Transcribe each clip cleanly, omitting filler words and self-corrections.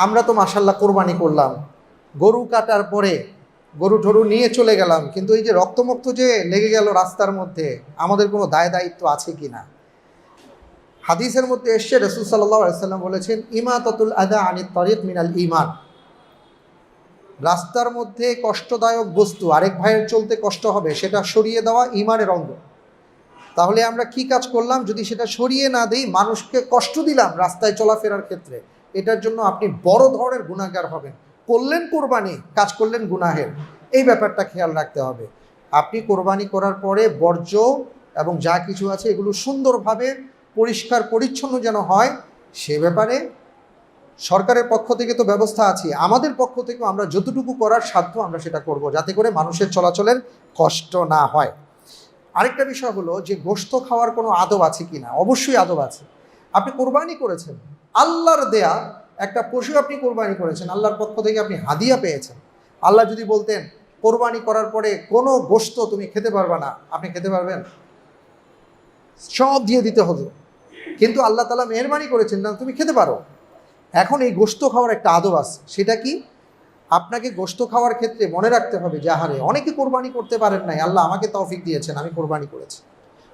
আমরা তো মাশাল্লাহ কোরবানি করলাম, গরু কাটার পরে গরু ঠরু নিয়ে চলে গেলাম, কিন্তু এই যে রক্তমুক্ত যে লেগে গেল রাস্তার মধ্যে, আমাদের কোনো দায় দায়িত্ব আছে কি না? হাদিসের মধ্যে এসছে, রাসূল সাল্লাল্লাহু আলাইহি ওয়াসাল্লাম বলেছেন, ইমাতাতুল আদা আনিত তারিক মিনাল ঈমান। রাস্তার মধ্যে কষ্টদায়ক বস্তু, আরেক ভাইয়ের চলতে কষ্ট হবে, সেটা সরিয়ে দেওয়া ঈমানের অঙ্গ। তাহলে আমরা কি কাজ করলাম? যদি সেটা সরিয়ে না দিই, মানুষকে কষ্ট দিলাম রাস্তায় চলাফেরার ক্ষেত্রে, এটার জন্য আপনি বড় ধরনের গুনাহগার হবেন। করলেন কোরবানি, কাজ করলেন গুনাহের। এই ব্যাপারটা খেয়াল রাখতে হবে। আপনি কোরবানি করার পরে বর্জ্য এবং যা কিছু আছে এগুলো সুন্দরভাবে পরিষ্কার পরিচ্ছন্ন যেন হয়, সে ব্যাপারে সরকারের পক্ষ থেকে তো ব্যবস্থা আছে, আমাদের পক্ষ থেকেও আমরা যতটুকু করার সাধ্য আমরা সেটা করব, যাতে করে মানুষের চলাচলের কষ্ট না হয়। আরেকটা বিষয় হলো যে গোশত খাওয়ার কোনো আদব আছে কি না? অবশ্যই আদব আছে। আপনি কোরবানি করেছেন, আল্লাহর দেয়া একটা পশু আপনি কোরবানি করেছেন, আল্লাহর পক্ষ থেকে আপনি হাদিয়া পেয়েছেন। আল্লাহ যদি বলতেন কোরবানি করার পরে কোনো গোশত তুমি খেতে পারবে না, আপনি খেতে পারবেন? সব দিয়ে দিতে হতো, কিন্তু আল্লাহ তাআলা মেহেরবানি করেছেন না, তুমি খেতে পারো। এখন এই গোশত খাওয়ার একটা আদব আছে, সেটা কি? আপনাকে গোশত খাওয়ার ক্ষেত্রে মনে রাখতে হবে যে আহারে অনেকে কোরবানি করতে পারেন নাই, আল্লাহ আমাকে তৌফিক দিয়েছেন, আমি কোরবানি করেছি।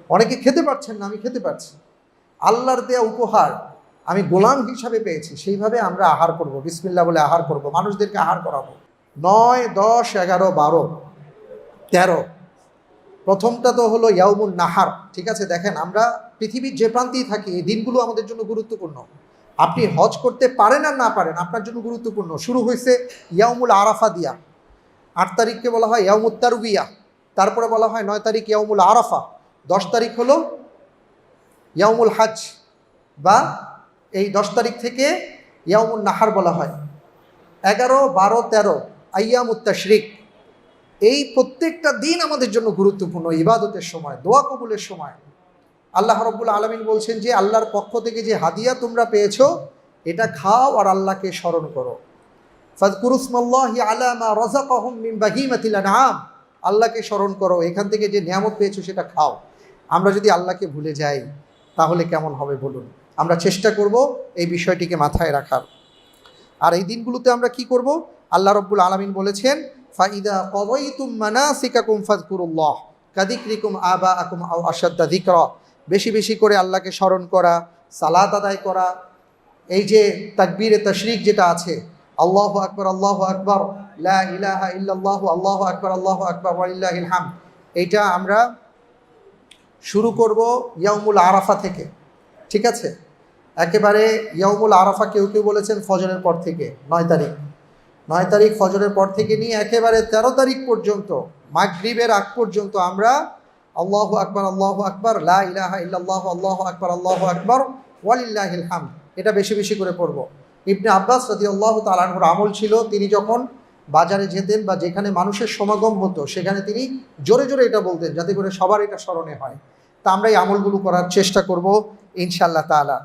অনেকে খেতে পারছেন না, আমি খেতে পারছি। আল্লাহর দেয়া উপহার আমি গোলাম হিসাবে পেয়েছি, সেইভাবে আমরা আহার করব, বিসমিল্লাহ বলে আহার করব, মানুষদেরকে আহার করাবো। 9, 10, 11, 12, 13, প্রথমটা তো হলো ইয়াউমুন নাহার। ঠিক আছে, দেখেন আমরা পৃথিবীর যে প্রান্তেই থাকি, এই দিনগুলো আমাদের জন্য গুরুত্বপূর্ণ। আপনি হজ করতে পারেন আর না পারেন, আপনার জন্য গুরুত্বপূর্ণ। শুরু হয়েছে ইয়াউমুল আরাফা দিয়া, 8 তারিখকে বলা হয় ইয়াউমুত তারবিয়া, তারপরে বলা হয় 9 তারিখ ইয়াউমুল আরাফা, 10 তারিখ হলো ইয়াউমুল হাজ, বা এই 10 তারিখ থেকে ইয়াউমুন নাহার বলা হয়। 11, 12, 13 আইয়ামুত তাশরিক। এই প্রত্যেকটা দিন আমাদের জন্য গুরুত্বপূর্ণ, ইবাদতের সময়, দোয়া কবুলের সময়। আল্লাহ রাব্বুল আলামিন বলছেন যে আল্লাহর পক্ষ থেকে যে হাদিয়া তোমরা পেয়েছো, এটা খাও আর আল্লাহকে স্মরণ করো। ফাযকুরুসমাল্লাহি আলা মা রাযাকাহুম মিন বাহিমাতিল আনআম। আল্লাহকে স্মরণ করো, এখান থেকে যে নিয়ামত পেয়েছো সেটা খাও। আমরা যদি আল্লাহকে ভুলে যাই তাহলে কেমন হবে বলুন? আমরা চেষ্টা করব এই বিষয়টিকে মাথায় রাখার। আর এই দিনগুলোতে আমরা কি করব? আল্লাহ রাব্বুল আলামিন বলেছেন, ফাইদা কদাইতুম মানাসিকাকুম ফাযকুরুল্লাহ কাযিকরিকুম আবাআকুম আও আশাদ্দা যিকরা। বেশি বেশি করে আল্লাহকে স্মরণ করা, সালাত আদায় করা, এই যে তাকবীরে তাশরিক যেটা আছে, আল্লাহু আকবার, আল্লাহু আকবার, লা ইলাহা ইল্লাল্লাহু, আল্লাহু আকবার, আল্লাহু আকবার, ওয়ালিল্লাহিল হামদ, এইটা আমরা শুরু করব ইয়াউমুল আরাফা থেকে। ঠিক আছে, একেবারে ইয়াউমুল আরাফা কেউ কেউ বলেছেন ফজরের পর থেকে, 9 তারিখ। 9 তারিখ ফজরের পর থেকে নিয়ে একেবারে 13 তারিখ পর্যন্ত, মাগরিবের আগ পর্যন্ত আমরা আল্লাহু আকবার, আল্লাহু আকবার, লা ইলাহা ইল্লাল্লাহু, আল্লাহু আকবার, আল্লাহু আকবার, ওয়ালিল্লাহিল হামদ, এটা বেশি বেশি করে পড়ব। ইবনে আব্বাস রাদিয়াল্লাহু তাআলা আনহুর আমল ছিল, তিনি যখন বাজারে যেতেন বা যেখানে মানুষের সমাগম হতো, সেখানে তিনি জোরে জোরে এটা বলতেন, যাতে করে সবার এটা স্মরণে হয়। তা আমরা এই আমলগুলো করার চেষ্টা করব ইনশাআল্লাহ তাআলা।